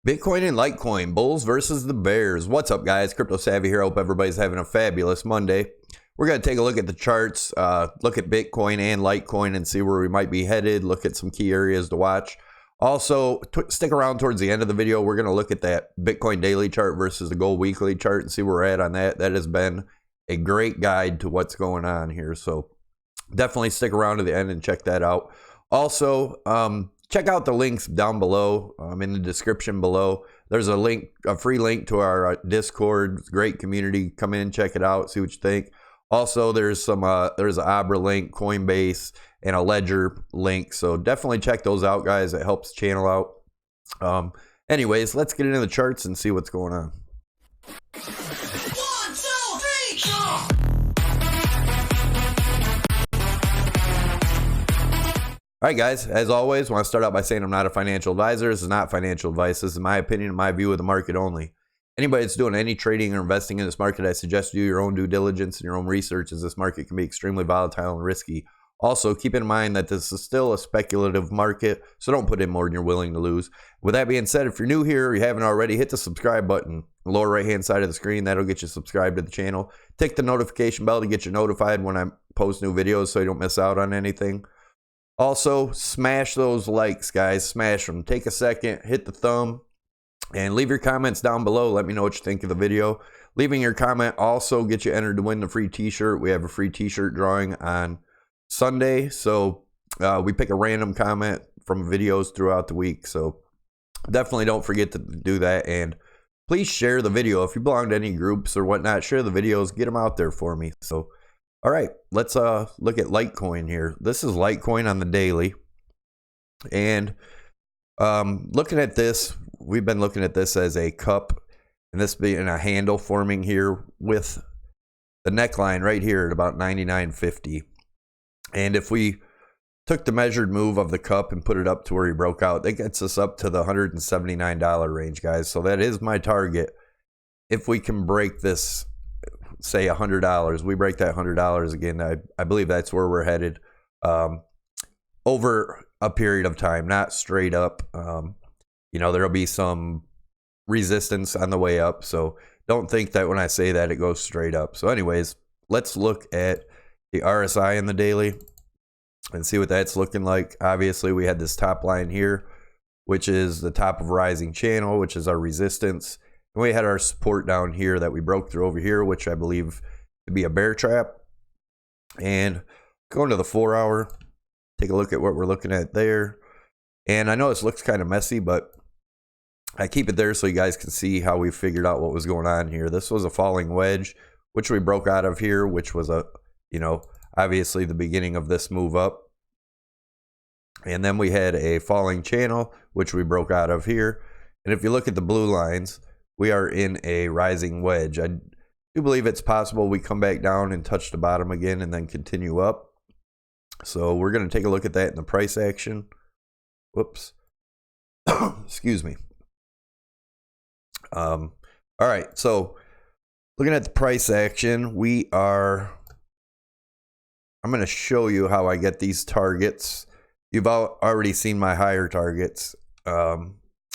Bitcoin and Litecoin, bulls versus the bears. What's up, guys? Crypto Savvy here. Hope everybody's having a fabulous Monday. We're going to take a look at the charts, look at Bitcoin and Litecoin and see where we might be headed, look at some key areas to watch. Also, stick around towards the end of the video. We're going to look at that Bitcoin daily chart versus the gold weekly chart and see where we're at on that. That has been a great guide to what's going on here. So definitely stick around to the end and check that out. Also, check out the links down below in the description below. There's a link, a free link to our Discord. Great community. Come in, check it out, see what you think. Also, there's some there's an ABRA link, Coinbase, and a Ledger link. So definitely check those out, guys. It helps the channel out. Anyways, let's get into the charts and see what's going on. 1, 2, 3, jump! All right, guys, as always, I want to start out by saying I'm not a financial advisor. This is not financial advice. This is my opinion and my view of the market only. Anybody that's doing any trading or investing in this market, I suggest you do your own due diligence and your own research, as this market can be extremely volatile and risky. Also, keep in mind that this is still a speculative market, so don't put in more than you're willing to lose. With that being said, if you're new here or you haven't already, hit the subscribe button, the lower right-hand side of the screen. That'll get you subscribed to the channel. Tick the notification bell to get you notified when I post new videos so you don't miss out on anything. Also, smash those likes, guys. Smash them. Take a second, hit the thumb, and leave your comments down below. Let me know what you think of the video. Leaving your comment also gets you entered to win the free t-shirt. We have a free t-shirt drawing on Sunday. So we pick a random comment from videos throughout the week. So definitely don't forget to do that. And please share the video. If you belong to any groups or whatnot, share the videos. Get them out there for me. So all right, let's look at Litecoin here. This is Litecoin on the daily. And looking at this, we've been looking at this as a cup, and this being a handle forming here with the neckline right here at about 99.50. And if we took the measured move of the cup and put it up to where he broke out, that gets us up to the $179 range, guys. So that is my target. If we can break this, say $100, we break that $100 again, I believe that's where we're headed over a period of time, not straight up. You know, there'll be some resistance on the way up, so don't think that when I say that it goes straight up. So anyways, let's look at the RSI in the daily and see what that's looking like. Obviously, we had this top line here, which is the top of rising channel, which is our resistance. And we had our support down here that we broke through over here, which I believe to be a bear trap. And going to the 4-hour, take a look at what we're looking at there. And I know this looks kind of messy, but I keep it there so you guys can see how we figured out what was going on here. This was a falling wedge, which we broke out of here, which was a, you know, obviously the beginning of this move up. And then we had a falling channel, which we broke out of here. And if you look at the blue lines, we are in a rising wedge. I do believe it's possible we come back down and touch the bottom again and then continue up. So we're going to take a look at that in the price action. Whoops. Excuse me. All right. So looking at the price action, I'm going to show you how I get these targets. You've already seen my higher targets.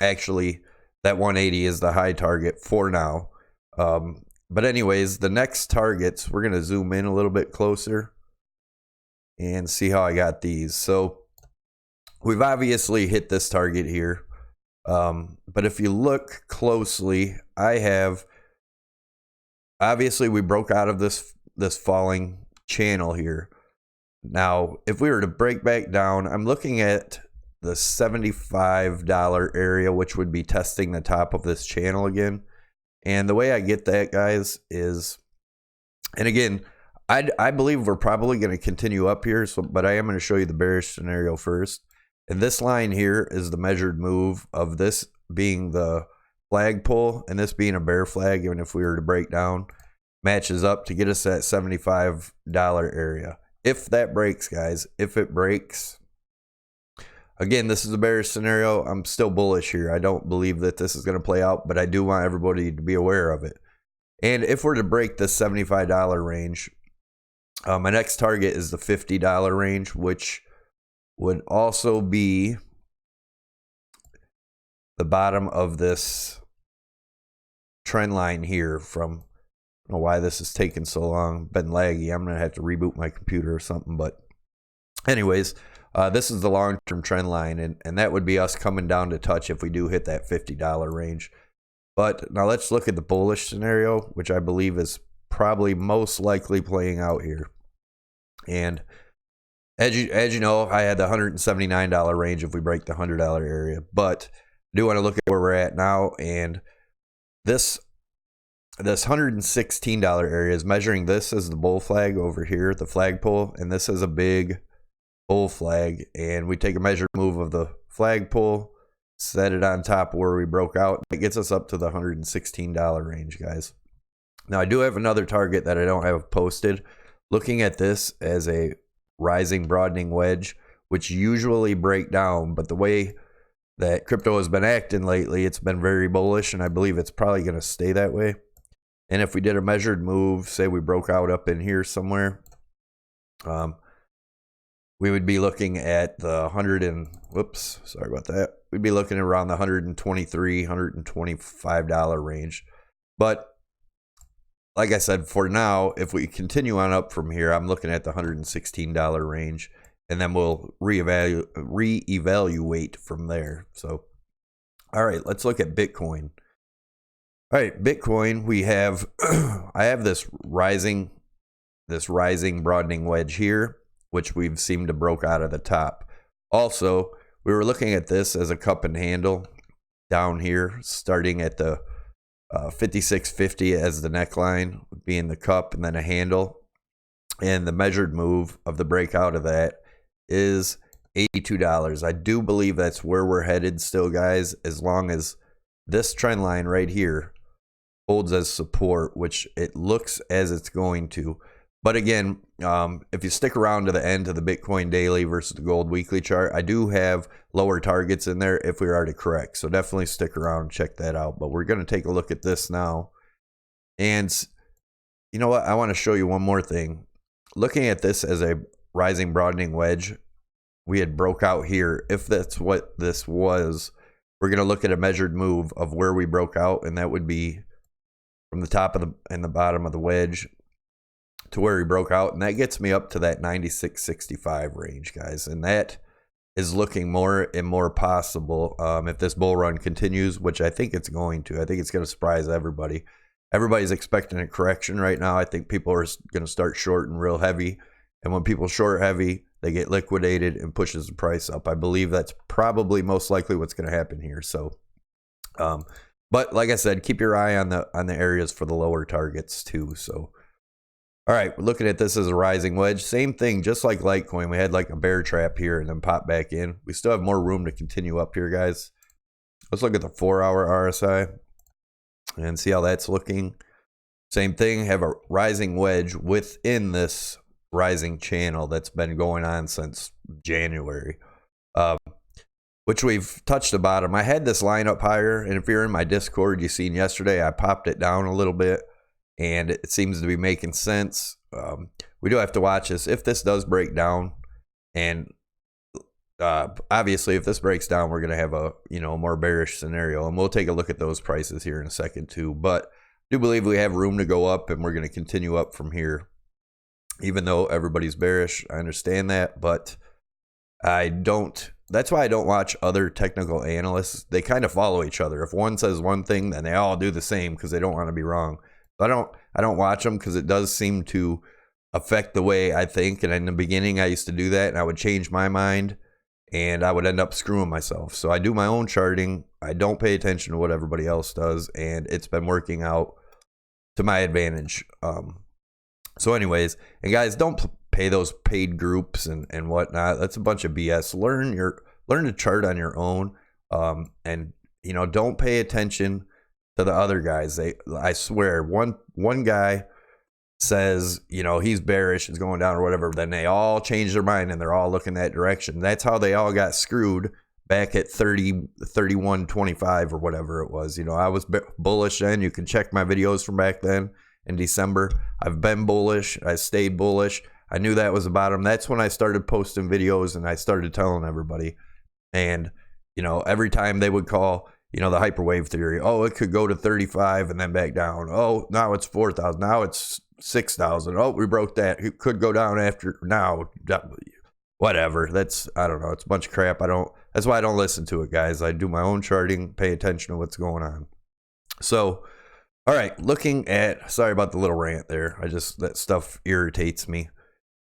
Actually, that 180 is the high target for now. But anyways, the next targets, we're going to zoom in a little bit closer and see how I got these. So we've obviously hit this target here. But if you look closely, I have, obviously we broke out of this falling channel here. Now, if we were to break back down, I'm looking at the $75 area, which would be testing the top of this channel again. And the way I get that, guys, is, and again, I believe we're probably going to continue up here, but I am going to show you the bearish scenario first. And this line here is the measured move of this being the flagpole and this being a bear flag. Even if we were to break down, matches up to get us that $75 area. If that breaks, guys, if it breaks, again, this is a bearish scenario. I'm still bullish here. I don't believe that this is going to play out, but I do want everybody to be aware of it. And if we're to break the $75 range, my next target is the $50 range, which would also be the bottom of this trend line here from, I don't know why this is taking so long, been laggy. I'm going to have to reboot my computer or something. But anyways, this is the long-term trend line, and that would be us coming down to touch if we do hit that $50 range. But now let's look at the bullish scenario, which I believe is probably most likely playing out here. And as you know, I had the $179 range if we break the $100 area. But I do want to look at where we're at now, and this $116 area is measuring this as the bull flag over here, the flagpole, and this is a big bull flag. And we take a measured move of the flagpole, set it on top where we broke out. It gets us up to the $116 range, guys. Now, I do have another target that I don't have posted. Looking at this as a rising broadening wedge, which usually break down, but the way that crypto has been acting lately, it's been very bullish, and I believe it's probably going to stay that way. And if we did a measured move, say we broke out up in here somewhere, we would be looking at the sorry about that. We'd be looking around the $123, $125 range. But like I said, for now, if we continue on up from here, I'm looking at the $116 range, and then we'll reevaluate from there. So, all right, let's look at Bitcoin. All right, Bitcoin, we have, I have this rising broadening wedge here, which we've seemed to broke out of the top. Also, we were looking at this as a cup and handle down here, starting at the 5650 as the neckline, being the cup, and then a handle. And the measured move of the breakout of that is $82. I do believe that's where we're headed still, guys, as long as this trend line right here holds as support, which it looks as it's going to. But again, if you stick around to the end of the Bitcoin daily versus the gold weekly chart, I do have lower targets in there if we are to correct. So definitely stick around and check that out. But we're going to take a look at this now. And you know what? I want to show you one more thing. Looking at this as a rising broadening wedge, we had broke out here. If that's what this was, we're going to look at a measured move of where we broke out, and that would be from the top of the and the bottom of the wedge to where he broke out, and that gets me up to that 96.65 range, guys. And that is looking more and more possible if this bull run continues, which I think it's going to. I think it's going to surprise everybody. Everybody's expecting a correction right now. I think people are going to start shorting real heavy, and when people short heavy, they get liquidated and pushes the price up. I believe that's probably most likely what's going to happen here. So, but like I said, keep your eye on the areas for the lower targets too. So. All right, we're looking at this as a rising wedge. Same thing, just like Litecoin. We had like a bear trap here and then pop back in. We still have more room to continue up here, guys. Let's look at the 4-hour RSI and see how that's looking. Same thing, have a rising wedge within this rising channel that's been going on since January, which we've touched the bottom. I had this line up higher, and if you're in my Discord, you seen yesterday, I popped it down a little bit. And it seems to be making sense. We do have to watch this. If this does break down, and obviously if this breaks down, we're going to have a more bearish scenario. And we'll take a look at those prices here in a second too. But I do believe we have room to go up, and we're going to continue up from here. Even though everybody's bearish, I understand that. But I don't. That's why I don't watch other technical analysts. They kind of follow each other. If one says one thing, then they all do the same because they don't want to be wrong. I don't watch them because it does seem to affect the way I think. And in the beginning, I used to do that, and I would change my mind, and I would end up screwing myself. So I do my own charting. I don't pay attention to what everybody else does, and it's been working out to my advantage. So anyways, and guys, don't pay those paid groups and whatnot. That's a bunch of BS. Learn to chart on your own, and don't pay attention to the other guys. I swear, one guy says, he's bearish, it's going down or whatever, then they all change their mind and they're all looking that direction. That's how they all got screwed back at 31.25 or whatever it was. I was bullish then. You can check my videos from back then in December. I've been bullish. I stayed bullish. I knew that was the bottom. That's when I started posting videos and I started telling everybody. And every time they would call, you know, the hyperwave theory. Oh, it could go to 35 and then back down. Oh, now it's 4,000. Now it's 6,000. Oh, we broke that. It could go down after now. Whatever. That's, I don't know. It's a bunch of crap. That's why I don't listen to it, guys. I do my own charting, pay attention to what's going on. So, all right, looking at, sorry about the little rant there. That stuff irritates me,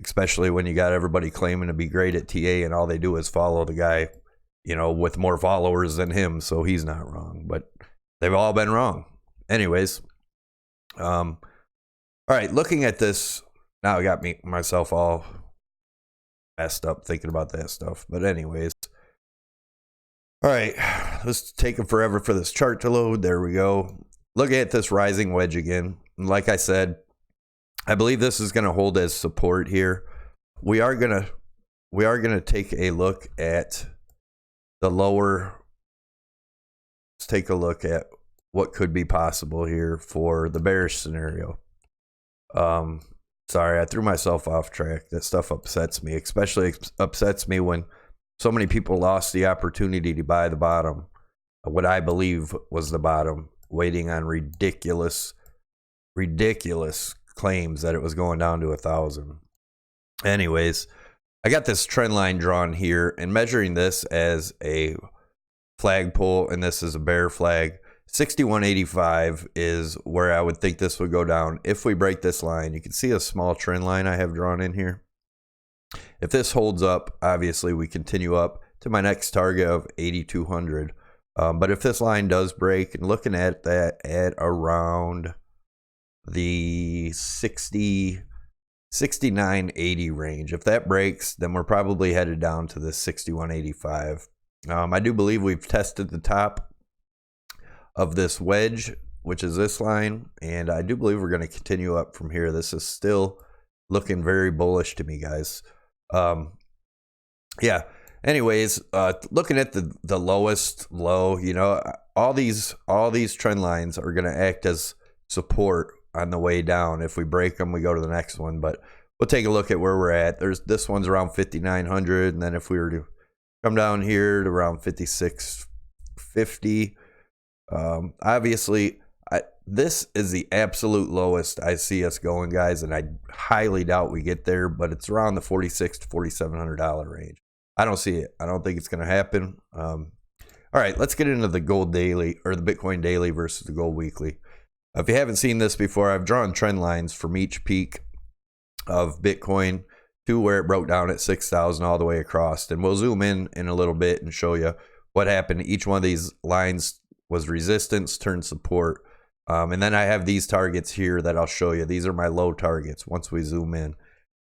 especially when you got everybody claiming to be great at TA and all they do is follow the guy, you know, with more followers than him. So he's not wrong, but they've all been wrong. Anyways, all right, looking at this, now I got myself all messed up thinking about that stuff. But anyways, all right, let's take it forever for this chart to load. There we go. Look at this rising wedge again. And like I said, I believe this is going to hold as support here. We are going to take a look at the lower. Let's take a look at what could be possible here for the bearish scenario. Sorry, I threw myself off track. That stuff upsets me, especially upsets me when so many people lost the opportunity to buy the bottom, what I believe was the bottom, waiting on ridiculous claims that it was going down to 1,000. Anyways, I got this trend line drawn here and measuring this as a flagpole, and this is a bear flag. 6185 is where I would think this would go down if we break this line. You can see a small trend line I have drawn in here. If this holds up, obviously we continue up to my next target of 8,200. But if this line does break, and looking at that at around the 69.80 range, if that breaks, then we're probably headed down to the 61.85. I do believe we've tested the top of this wedge, which is this line, and I do believe we're going to continue up from here. This is still looking very bullish to me, guys. Yeah. Anyways, looking at the lowest low, you know, all these trend lines are going to act as support on the way down. If we break them, we go to the next one. But we'll take a look at where we're at. This one's around 5,900, and then if we were to come down here to around 5,650, obviously, this is the absolute lowest I see us going, guys, and I highly doubt we get there. But it's around the $4,600 to $4,700 range. I don't see it. I don't think it's going to happen. All right, let's get into the gold daily, or the Bitcoin daily versus the gold weekly. If you haven't seen this before, I've drawn trend lines from each peak of Bitcoin to where it broke down at 6,000 all the way across. And we'll zoom in a little bit and show you what happened. Each one of these lines was resistance turned support. And then I have these targets here that I'll show you. These are my low targets once we zoom in.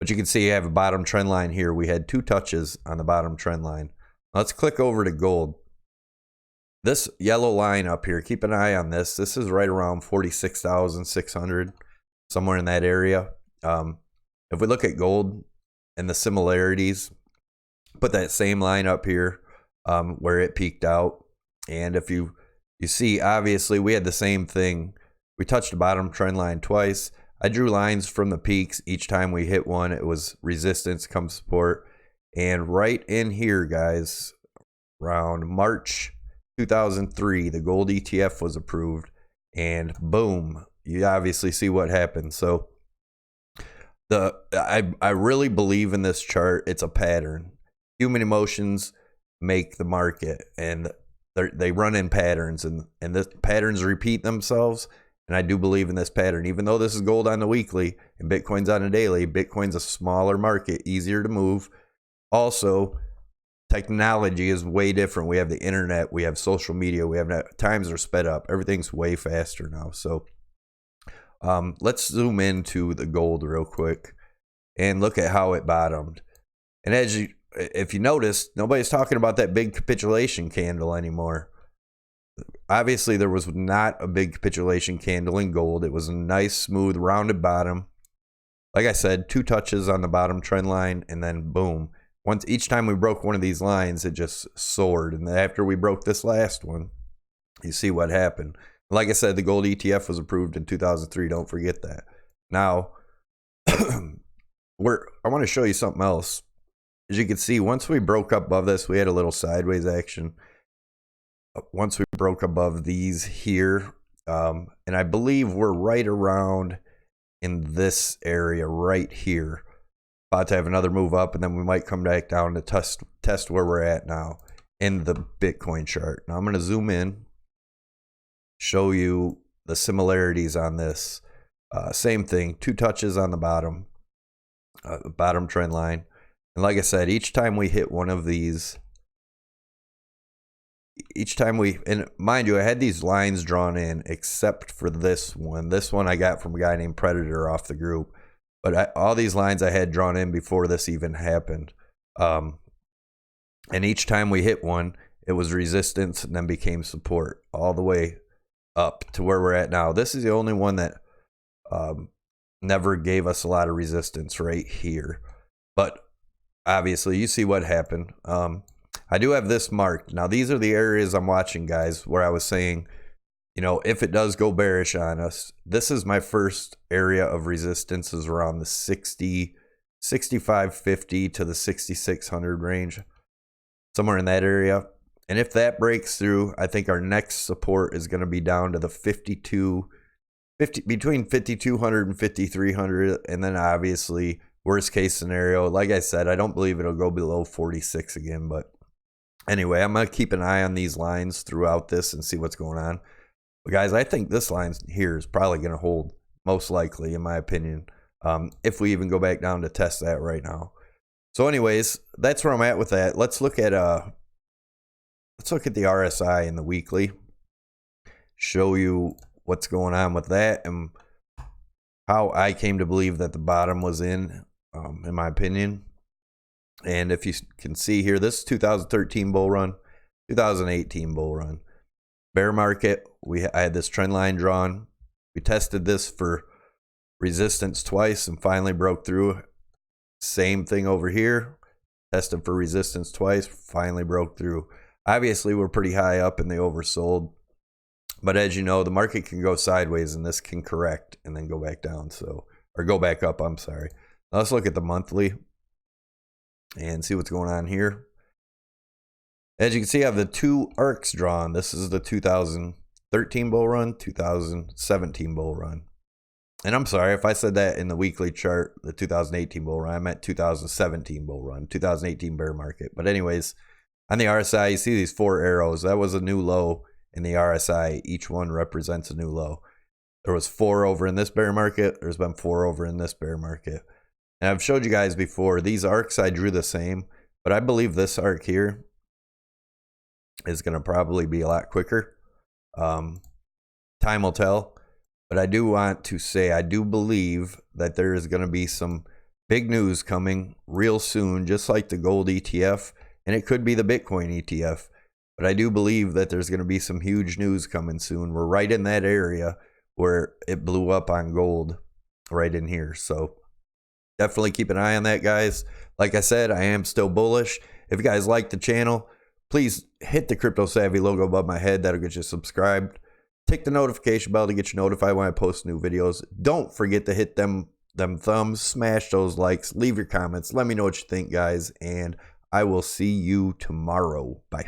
But you can see I have a bottom trend line here. We had 2 touches on the bottom trend line. Let's click over to gold. This yellow line up here, keep an eye on this. This is right around 46,600, somewhere in that area. If we look at gold and the similarities, put that same line up here where it peaked out. And if you see, obviously, we had the same thing. We touched the bottom trend line twice. I drew lines from the peaks. Each time we hit one, it was resistance come support. And right in here, guys, around March 2003, the gold ETF was approved. And boom, you obviously see what happened. So I really believe in this chart. It's a pattern. Human emotions make the market, and they run in patterns, and the patterns repeat themselves. And I do believe in this pattern, even though this is gold on the weekly and Bitcoin's on a daily. Bitcoin's a smaller market, easier to move. Also, technology is way different. We have the internet, we have social media, times are sped up. Everything's way faster now. So let's zoom into the gold real quick and look at how it bottomed. And if you notice, nobody's talking about that big capitulation candle anymore. Obviously, there was not a big capitulation candle in gold. It was a nice, smooth, rounded bottom. Like I said, 2 touches on the bottom trend line, and then boom. Each time we broke one of these lines, it just soared. And after we broke this last one, you see what happened. Like I said, the gold ETF was approved in 2003. Don't forget that. Now, I want to show you something else. As you can see, once we broke up above this, we had a little sideways action. once we broke above these here, and I believe we're right around in this area right here. About to have another move up, and then we might come back down to test where we're at now in the Bitcoin chart. Now I'm going to zoom in, show you the similarities on this. Same thing, 2 touches on the bottom trend line. And like I said, each time we hit one of these, and mind you, I had these lines drawn in except for this one. This one I got from a guy named Predator off the group. But all these lines I had drawn in before this even happened. And each time we hit one, it was resistance and then became support all the way up to where we're at now. This is the only one that never gave us a lot of resistance right here. But obviously, you see what happened. I do have this marked. Now, these are the areas I'm watching, guys, where I was saying, you know, if it does go bearish on us, this is my first area of resistance, is around the 6550 to the 6600 range, somewhere in that area. And if that breaks through, I think our next support is going to be down to the between 5200 and 5300. And then obviously, worst case scenario, like I said, I don't believe it'll go below 46 again. But anyway, I'm going to keep an eye on these lines throughout this and see what's going on. But guys, I think this line here is probably going to hold, most likely, in my opinion, if we even go back down to test that right now. So anyways, that's where I'm at with that. Let's look at the RSI in the weekly, show you what's going on with that and how I came to believe that the bottom was in my opinion. And if you can see here, this is 2013 bull run, 2018 bull run. Bear market, I had this trend line drawn. We tested this for resistance twice and finally broke through. Same thing over here. Tested for resistance twice, finally broke through. Obviously, we're pretty high up and they oversold. But as you know, the market can go sideways and this can correct and then go back down. Or go back up, I'm sorry. Now let's look at the monthly and see what's going on here. As you can see, I have the 2 arcs drawn. This is the 2013 bull run, 2017 bull run. And I'm sorry if I said that in the weekly chart, the 2018 bull run. I meant 2017 bull run, 2018 bear market. But anyways, on the RSI, you see these 4 arrows. That was a new low in the RSI. Each one represents a new low. There was 4 over in this bear market. There's been 4 over in this bear market. And I've showed you guys before, these arcs I drew the same. But I believe this arc here is going to probably be a lot quicker. Time will tell. But I do want to say, I do believe that there is going to be some big news coming real soon, just like the gold ETF. And it could be the Bitcoin ETF. But I do believe that there's going to be some huge news coming soon. We're right in that area where it blew up on gold, right in here. So definitely keep an eye on that, guys. Like I said, I am still bullish. If you guys like the channel, please hit the Crypto Savvy logo above my head. That'll get you subscribed. Tick the notification bell to get you notified when I post new videos. Don't forget to hit them thumbs, smash those likes, leave your comments. Let me know what you think, guys, and I will see you tomorrow. Bye.